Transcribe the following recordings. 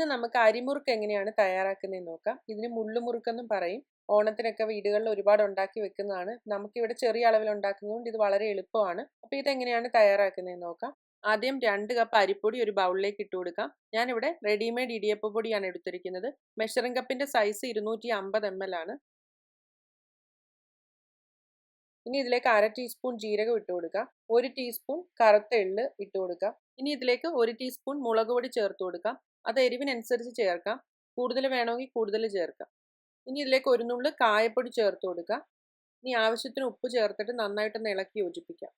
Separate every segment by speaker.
Speaker 1: ഇന്ന് നമുക്ക് അരിമുറുക്ക് എങ്ങനെയാണ് തയ്യാറാക്കുന്നതെന്ന് നോക്കാം. ഇതിന് മുള്ളുമുറുക്കെന്നും പറയും. ഓണത്തിനൊക്കെ വീടുകളിൽ ഒരുപാട് ഉണ്ടാക്കി വെക്കുന്നതാണ്. നമുക്കിവിടെ ചെറിയ അളവിൽ ഉണ്ടാക്കുന്നതുകൊണ്ട് ഇത് വളരെ എളുപ്പമാണ്. അപ്പോൾ ഇതെങ്ങനെയാണ് തയ്യാറാക്കുന്നതെന്ന് നോക്കാം. ആദ്യം 2 കപ്പ് അരിപ്പൊടി ഒരു ബൗളിലേക്ക് ഇട്ട് കൊടുക്കാം. ഞാനിവിടെ റെഡിമെയ്ഡ് ഇടിയപ്പപ്പൊടിയാണ് എടുത്തിരിക്കുന്നത്. മെഷറിംഗ് കപ്പിന്റെ സൈസ് 250 ml ആണ്. ഇനി ഇതിലേക്ക് 1/2 ടീസ്പൂൺ ജീരകം ഇട്ട് കൊടുക്കാം. 1 ടീസ്പൂൺ കറുത്ത എള്ള് ഇട്ട് കൊടുക്കാം. ഇനി ഇതിലേക്ക് 1 ടീസ്പൂൺ മുളക് പൊടി ചേർത്ത് കൊടുക്കാം. അത് എരിവിനനുസരിച്ച് ചേർക്കാം. കൂടുതൽ വേണമെങ്കിൽ കൂടുതൽ ചേർക്കാം. ഇനി ഇതിലേക്ക് ഒരു നുള്ള് കായപ്പൊടി ചേർത്ത് കൊടുക്കാം. ഇനി ആവശ്യത്തിന് ഉപ്പ് ചേർത്തിട്ട് നന്നായിട്ടൊന്ന് ഇളക്കി യോജിപ്പിക്കാം.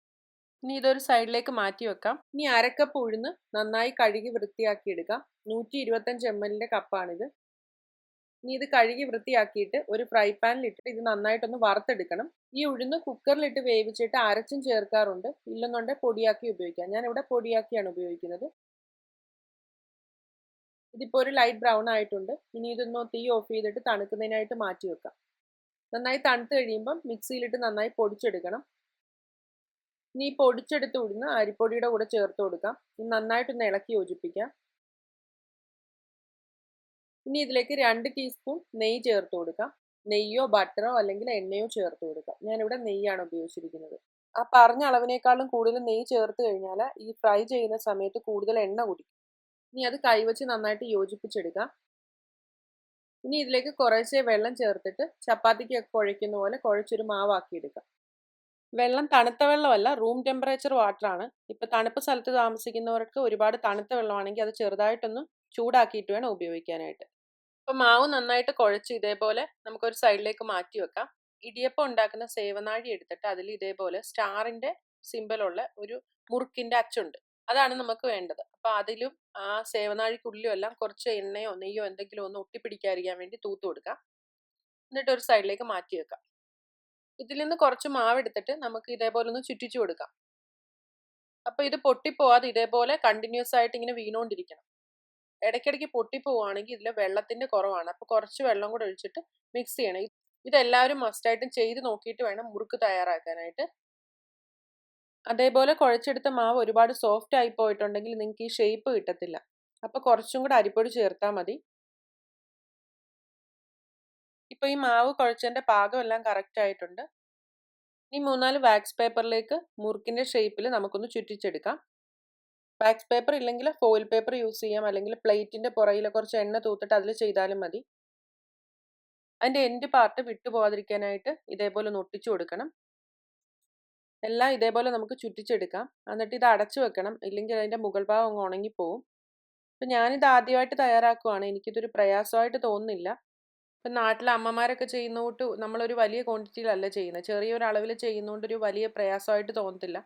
Speaker 1: ഇനി ഇതൊരു സൈഡിലേക്ക് മാറ്റി വെക്കാം. ഇനി 1/2 കപ്പ് ഉഴുന്ന് നന്നായി കഴുകി വൃത്തിയാക്കി എടുക്കാം. 125 ml കപ്പാണിത്. ഇനി ഇത് കഴുകി വൃത്തിയാക്കിയിട്ട് ഒരു ഫ്രൈ പാനിൽ ഇട്ടിട്ട് ഇത് നന്നായിട്ടൊന്ന് വറുത്തെടുക്കണം. ഈ ഉഴുന്ന് കുക്കറിലിട്ട് വേവിച്ചിട്ട് അരച്ചും ചേർക്കാറുണ്ട്. ഇല്ലെന്നുണ്ടെങ്കിൽ പൊടിയാക്കി ഉപയോഗിക്കാം. ഞാനിവിടെ പൊടിയാക്കിയാണ് ഉപയോഗിക്കുന്നത്. ഇതിപ്പോൾ ഒരു ലൈറ്റ് ബ്രൗൺ ആയിട്ടുണ്ട്. ഇനി ഇതൊന്ന് തീ ഓഫ് ചെയ്തിട്ട് തണുക്കുന്നതിനായിട്ട് മാറ്റി വെക്കാം. നന്നായി തണുത്ത് കഴിയുമ്പം മിക്സിയിലിട്ട് നന്നായി പൊടിച്ചെടുക്കണം. ഇനി ഈ പൊടിച്ചെടുത്ത് ഉഴുന്ന് അരിപ്പൊടിയുടെ കൂടെ ചേർത്ത് കൊടുക്കാം. നന്നായിട്ടൊന്ന് ഇളക്കി യോജിപ്പിക്കാം. ഇനി ഇതിലേക്ക് 2 ടീസ്പൂൺ നെയ്യ് ചേർത്ത് കൊടുക്കാം. നെയ്യോ ബട്ടറോ അല്ലെങ്കിൽ എണ്ണയോ ചേർത്ത് കൊടുക്കാം. ഞാനിവിടെ നെയ്യാണ് ഉപയോഗിച്ചിരിക്കുന്നത്. ആ പറഞ്ഞ അളവിനേക്കാളും കൂടുതൽ നെയ്യ് ചേർത്ത് കഴിഞ്ഞാൽ ഈ ഫ്രൈ ചെയ്യുന്ന സമയത്ത് കൂടുതൽ എണ്ണ കുടിക്കും. ഇനി അത് കൈവച്ച് നന്നായിട്ട് യോജിപ്പിച്ചെടുക്കാം. ഇനി ഇതിലേക്ക് കുറേശ്ശെ വെള്ളം ചേർത്തിട്ട് ചപ്പാത്തിക്കൊക്കെ കുഴയ്ക്കുന്ന പോലെ കുഴച്ചൊരു മാവാക്കി എടുക്കാം. വെള്ളം തണുത്ത വെള്ളമല്ല, റൂം ടെമ്പറേച്ചർ വാട്ടറാണ്. ഇപ്പം തണുപ്പ് സ്ഥലത്ത് താമസിക്കുന്നവർക്ക് ഒരുപാട് തണുത്ത വെള്ളമാണെങ്കിൽ അത് ചെറുതായിട്ടൊന്ന് ചൂടാക്കിയിട്ട് വേണം ഉപയോഗിക്കാനായിട്ട്. അപ്പം മാവ് നന്നായിട്ട് കുഴച്ച് ഇതേപോലെ നമുക്കൊരു സൈഡിലേക്ക് മാറ്റി വെക്കാം. ഇടിയപ്പം ഉണ്ടാക്കുന്ന സേവനാഴി എടുത്തിട്ട് അതിൽ ഇതേപോലെ സ്റ്റാറിൻ്റെ സിമ്പലുള്ള ഒരു മുറുക്കിൻ്റെ അച്ചുണ്ട്. അതാണ് നമുക്ക് വേണ്ടത്. അപ്പോൾ അതിലും ആ സേവനാഴിക്കുള്ളിലും എല്ലാം കുറച്ച് എണ്ണയോ നെയ്യോ എന്തെങ്കിലും ഒന്ന് ഒട്ടിപ്പിടിക്കാതിരിക്കാൻ വേണ്ടി തൂത്ത് കൊടുക്കാം. എന്നിട്ട് ഒരു സൈഡിലേക്ക് മാറ്റി വെക്കാം. ഇതിൽ നിന്ന് കുറച്ച് മാവ് എടുത്തിട്ട് നമുക്ക് ഇതേപോലെ ഒന്ന് ചുറ്റിച്ചു കൊടുക്കാം. അപ്പോൾ ഇത് പൊട്ടിപ്പോവാതെ ഇതേപോലെ കണ്ടിന്യൂസ് ആയിട്ട് ഇങ്ങനെ വീണുകൊണ്ടിരിക്കണം. ഇടയ്ക്കിടയ്ക്ക് പൊട്ടിപ്പോവുകയാണെങ്കിൽ ഇതിൽ വെള്ളത്തിൻ്റെ കുറവാണ്. അപ്പോൾ കുറച്ച് വെള്ളം കൂടെ ഒഴിച്ചിട്ട് മിക്സ് ചെയ്യണം. ഇതെല്ലാവരും മസ്റ്റായിട്ടും ചെയ്ത് നോക്കിയിട്ട് വേണം മുറുക്ക് തയ്യാറാക്കാനായിട്ട്. അതേപോലെ കുഴച്ചെടുത്ത മാവ് ഒരുപാട് സോഫ്റ്റ് ആയി പോയിട്ടുണ്ടെങ്കിൽ നിങ്ങൾക്ക് ഈ ഷേപ്പ് കിട്ടത്തില്ല. അപ്പോൾ കുറച്ചും കൂടെ അരിപ്പൊടി ചേർത്താൽ മതി. ഇപ്പോൾ ഈ മാവ് കുഴച്ചതിൻ്റെ പാകമെല്ലാം കറക്റ്റ് ആയിട്ടുണ്ട്. ഈ 3-4 വാക്സ് പേപ്പറിലേക്ക് മുറുക്കിൻ്റെ ഷേപ്പിൽ നമുക്കൊന്ന് ചുറ്റിച്ചെടുക്കാം. വാക്സ് പേപ്പർ ഇല്ലെങ്കിൽ ഫോയിൽ പേപ്പർ യൂസ് ചെയ്യാം, അല്ലെങ്കിൽ പ്ലേറ്റിൻ്റെ പുറയിൽ കുറച്ച് എണ്ണ തൂത്തിട്ട് അതിൽ ചെയ്താലും മതി. അതിൻ്റെ എൻഡ് പാർട്ട് വിട്ടുപോകാതിരിക്കാനായിട്ട് ഇതേപോലെ ഒന്ന് ഒട്ടിച്ചു കൊടുക്കണം. എല്ലാം ഇതേപോലെ നമുക്ക് ചുറ്റിച്ചെടുക്കാം. എന്നിട്ട് ഇത് അടച്ചു വെക്കണം, ഇല്ലെങ്കിൽ അതിൻ്റെ മുകൾ ഭാഗം അങ്ങ് ഉണങ്ങിപ്പോവും. അപ്പം ഞാനിത് ആദ്യമായിട്ട് തയ്യാറാക്കുവാണ്. എനിക്കിതൊരു പ്രയാസമായിട്ട് തോന്നുന്നില്ല. ഇപ്പം നാട്ടിലെ അമ്മമാരൊക്കെ ചെയ്യുന്ന കൂട്ട് നമ്മളൊരു വലിയ ക്വാണ്ടിറ്റിയിലല്ല ചെയ്യുന്നത്, ചെറിയൊരളവിൽ ചെയ്യുന്നതുകൊണ്ട് ഒരു വലിയ പ്രയാസമായിട്ട് തോന്നത്തില്ല.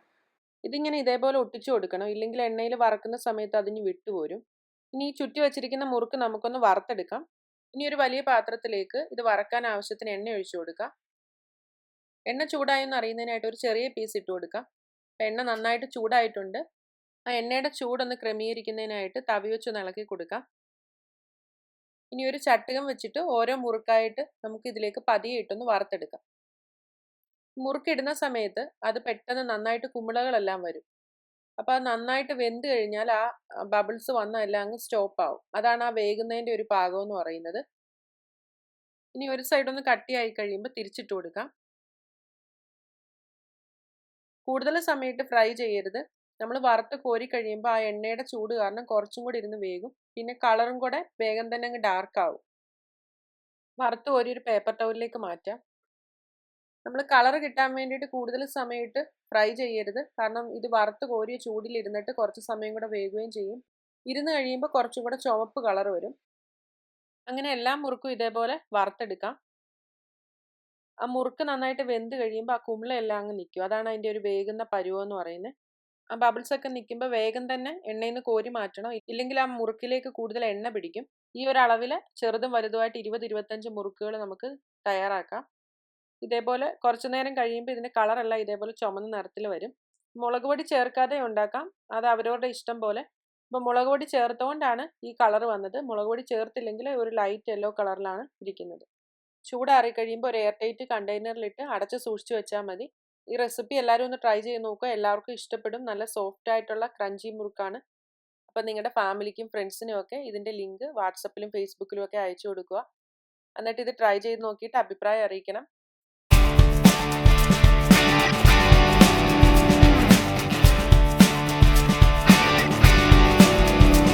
Speaker 1: ഇതിങ്ങനെ ഇതേപോലെ ഒട്ടിച്ചു കൊടുക്കണം, ഇല്ലെങ്കിൽ എണ്ണയിൽ വറക്കുന്ന സമയത്ത് അതിന് വിട്ടുപോരും. ഇനി ഈ ചുറ്റി വെച്ചിരിക്കുന്ന മുറുക്ക് നമുക്കൊന്ന് വറുത്തെടുക്കാം. ഇനി ഒരു വലിയ പാത്രത്തിലേക്ക് ഇത് വറക്കാൻ ആവശ്യത്തിന് എണ്ണ ഒഴിച്ചു കൊടുക്കാം. എണ്ണ ചൂടായെന്ന് അറിയുന്നതിനായിട്ട് ഒരു ചെറിയ പീസ് ഇട്ട് കൊടുക്കാം. എണ്ണ നന്നായിട്ട് ചൂടായിട്ടുണ്ട്. ആ എണ്ണയുടെ ചൂടൊന്ന് ക്രമീകരിക്കുന്നതിനായിട്ട് തവി വെച്ചൊന്ന് ഇളക്കി കൊടുക്കാം. ഇനി ഒരു ചട്ടുകം വെച്ചിട്ട് ഓരോ മുറുക്കായിട്ട് നമുക്ക് ഇതിലേക്ക് പതിയെ ഇട്ടൊന്ന് വറുത്തെടുക്കാം. മുറുക്കിടുന്ന സമയത്ത് അത് പെട്ടെന്ന് നന്നായിട്ട് കുമിളകളെല്ലാം വരും. അപ്പോൾ അത് നന്നായിട്ട് വെന്ത് കഴിഞ്ഞാൽ ആ ബബിൾസ് വന്നെല്ലാം അങ്ങ് സ്റ്റോപ്പ് ആവും. അതാണ് ആ വേകുന്നതിൻ്റെ ഒരു പാകം എന്ന് പറയുന്നത്. ഇനി ഒരു സൈഡൊന്ന് കട്ടിയായി കഴിയുമ്പോൾ തിരിച്ചിട്ട് കൊടുക്കാം. കൂടുതൽ സമയത്ത് ഫ്രൈ ചെയ്യരുത്. നമ്മൾ വറുത്ത് കോരി കഴിയുമ്പോൾ ആ എണ്ണയുടെ ചൂട് കാരണം കുറച്ചും കൂടി ഇരുന്ന് വേകും. പിന്നെ കളറും കൂടെ വേഗം തന്നെ അങ്ങ് ഡാർക്ക് ആവും. വറുത്ത് കോരി ഒരു പേപ്പർ ടവലിലേക്ക് മാറ്റാം. നമ്മൾ കളർ കിട്ടാൻ വേണ്ടിയിട്ട് കൂടുതൽ സമയത്ത് ഫ്രൈ ചെയ്യരുത്. കാരണം ഇത് വറുത്ത് കോരിയ ചൂടിലിരുന്നിട്ട് കുറച്ച് സമയം കൂടെ വേകുകയും ചെയ്യും. ഇരുന്ന് കഴിയുമ്പോൾ കുറച്ചും കൂടെ ചുവപ്പ് കളർ വരും. അങ്ങനെ എല്ലാ മുറുക്കും ഇതേപോലെ വറുത്തെടുക്കാം. ആ മുറുക്ക് നന്നായിട്ട് വെന്ത് കഴിയുമ്പോൾ ആ കുമിളയെല്ലാം അങ്ങ് നിൽക്കും. അതാണ് അതിൻ്റെ ഒരു വേകുന്ന പരുവം എന്ന് പറയുന്നത്. ആ ബബിൾസ് ഒക്കെ നിൽക്കുമ്പോൾ വേഗം തന്നെ എണ്ണയിൽ നിന്ന് കോരി മാറ്റണം, ഇല്ലെങ്കിൽ ആ മുറുക്കിലേക്ക് കൂടുതൽ എണ്ണ പിടിക്കും. ഈ ഒരു അളവിൽ ചെറുതും വലുതുമായിട്ട് 20-25 മുറുക്കുകൾ നമുക്ക് തയ്യാറാക്കാം. ഇതേപോലെ കുറച്ചു നേരം കഴിയുമ്പോൾ ഇതിൻ്റെ കളറെല്ലാം ഇതേപോലെ ചുമന്ന നിറത്തിൽ വരും. മുളക് പൊടി ചേർക്കാതെ ഉണ്ടാക്കാം, അത് അവരവരുടെ ഇഷ്ടം പോലെ. അപ്പോൾ മുളക് പൊടി ചേർത്തുകൊണ്ടാണ് ഈ കളർ വന്നത്. മുളക് പൊടി ചേർത്തില്ലെങ്കിൽ ഒരു ലൈറ്റ് യെല്ലോ കളറിലാണ് ഇരിക്കുന്നത്. ചൂടാറി കഴിയുമ്പോൾ ഒരു എയർ ടൈറ്റ് കണ്ടെയ്നറിലിട്ട് അടച്ച് സൂക്ഷിച്ച് വെച്ചാൽ മതി. ഈ റെസിപ്പി എല്ലാവരും ഒന്ന് ട്രൈ ചെയ്ത് നോക്കുക. എല്ലാവർക്കും ഇഷ്ടപ്പെടും. നല്ല സോഫ്റ്റ് ആയിട്ടുള്ള ക്രഞ്ചി മുറുക്കാണ്. അപ്പം നിങ്ങളുടെ ഫാമിലിക്കും ഫ്രണ്ട്സിനും ഒക്കെ ഇതിൻ്റെ ലിങ്ക് വാട്സപ്പിലും ഫേസ്ബുക്കിലും ഒക്കെ അയച്ചു കൊടുക്കുക. എന്നിട്ട് ഇത് ട്രൈ ചെയ്ത് നോക്കിയിട്ട് അഭിപ്രായം അറിയിക്കണം.